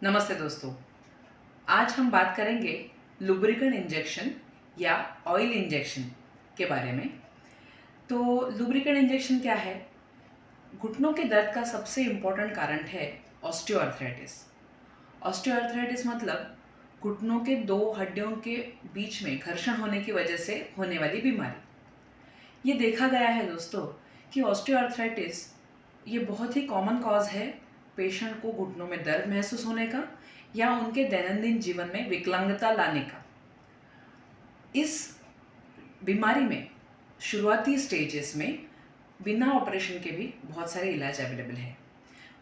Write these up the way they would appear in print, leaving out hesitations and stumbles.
नमस्ते दोस्तों। आज हम बात करेंगे लुब्रिकेंट इंजेक्शन या ऑयल इंजेक्शन के बारे में। तो लुब्रिकेंट इंजेक्शन क्या है? घुटनों के दर्द का सबसे इम्पोर्टेंट कारण है ऑस्टियोआर्थराइटिस। ऑस्टियोआर्थराइटिस मतलब घुटनों के दो हड्डियों के बीच में घर्षण होने की वजह से होने वाली बीमारी। ये देखा गया है दोस्तों कि ऑस्टियोआर्थराइटिस ये बहुत ही कॉमन कॉज है पेशेंट को घुटनों में दर्द महसूस होने का या उनके दैनंदिन जीवन में विकलांगता लाने का। इस बीमारी में शुरुआती स्टेजेस में बिना ऑपरेशन के भी बहुत सारे इलाज अवेलेबल हैं।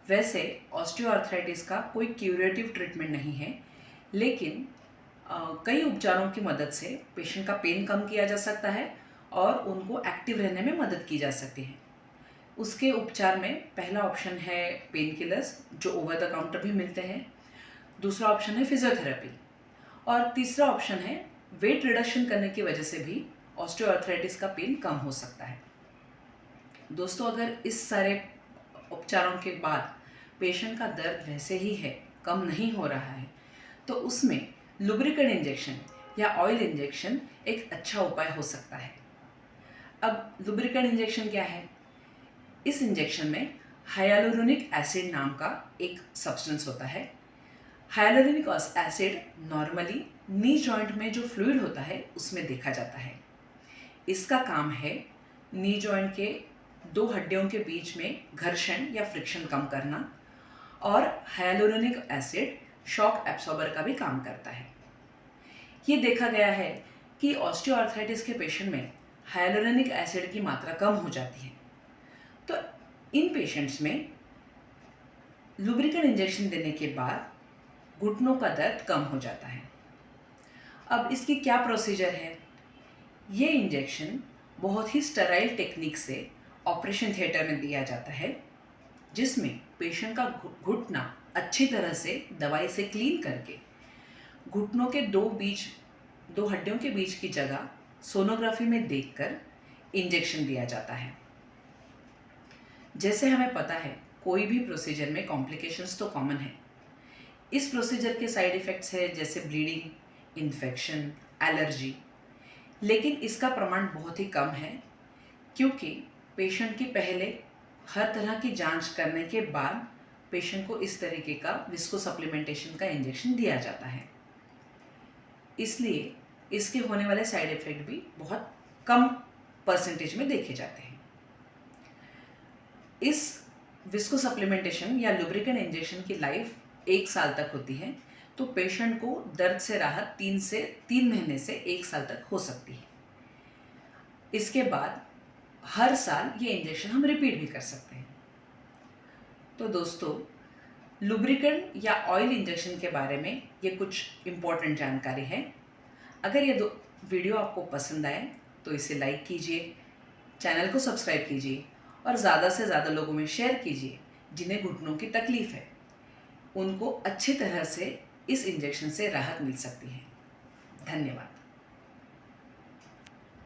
वैसे ऑस्टियोआर्थराइटिस का कोई क्यूरेटिव ट्रीटमेंट नहीं है, लेकिन कई उपचारों की मदद से पेशेंट का पेन कम किया जा सकता है और उनको एक्टिव रहने में मदद की जा सकती है। उसके उपचार में पहला ऑप्शन है पेन किलर्स, जो ओवर द काउंटर भी मिलते हैं। दूसरा ऑप्शन है फिजियोथेरेपी और तीसरा ऑप्शन है वेट रिडक्शन करने की वजह से भी ऑस्टियोआर्थराइटिस का पेन कम हो सकता है। दोस्तों, अगर इस सारे उपचारों के बाद पेशेंट का दर्द वैसे ही है, कम नहीं हो रहा है, तो उसमें लुब्रिकेंट इंजेक्शन या ऑयल इंजेक्शन एक अच्छा उपाय हो सकता है। अब लुब्रिकेंट इंजेक्शन क्या है? इस इंजेक्शन में हाइलुरोनिक एसिड नाम का एक सब्सटेंस होता है। Hyaluronic acid normally knee joint में जो फ्लूइड होता है उसमें देखा जाता है। इसका काम है नी जॉइंट के दो हड्डियों के बीच में घर्षण या फ्रिक्शन कम करना, और हाइलुरोनिक एसिड शॉक एब्सॉर्बर का भी काम करता है। ये देखा गया है कि ऑस्टियोआर्थराइटिस के पेशेंट में हाइलुरोनिक एसिड की मात्रा कम हो जाती है। तो इन पेशेंट्स में लुब्रिकेंट इंजेक्शन देने के बाद घुटनों का दर्द कम हो जाता है। अब इसकी क्या प्रोसीजर है? ये इंजेक्शन बहुत ही स्टेराइल टेक्निक से ऑपरेशन थिएटर में दिया जाता है, जिसमें पेशेंट का घुटना अच्छी तरह से दवाई से क्लीन करके घुटनों के दो हड्डियों के बीच की जगह सोनोग्राफी में देखकर इंजेक्शन दिया जाता है। जैसे हमें पता है, कोई भी प्रोसीजर में कॉम्प्लिकेशंस तो कॉमन है। इस प्रोसीजर के साइड इफ़ेक्ट्स है जैसे ब्लीडिंग, इन्फेक्शन, एलर्जी, लेकिन इसका प्रमाण बहुत ही कम है, क्योंकि पेशेंट की पहले हर तरह की जांच करने के बाद पेशेंट को इस तरीके का विस्को सप्लीमेंटेशन का इंजेक्शन दिया जाता है। इसलिए इसके होने वाले साइड इफ़ेक्ट भी बहुत कम परसेंटेज में देखे जाते हैं। इस विस्को सप्लीमेंटेशन या लुब्रिकेंट इंजेक्शन की लाइफ 1 साल तक होती है, तो पेशेंट को दर्द से राहत 3 महीने से 1 साल तक हो सकती है। इसके बाद हर साल ये इंजेक्शन हम रिपीट भी कर सकते हैं। तो दोस्तों, लुब्रिकेंट या ऑयल इंजेक्शन के बारे में ये कुछ इम्पोर्टेंट जानकारी है। अगर ये वीडियो आपको पसंद आए तो इसे लाइक कीजिए, चैनल को सब्सक्राइब कीजिए और ज़्यादा से ज़्यादा लोगों में शेयर कीजिए जिन्हें घुटनों की तकलीफ़ है। उनको अच्छी तरह से इस इंजेक्शन से राहत मिल सकती है। धन्यवाद।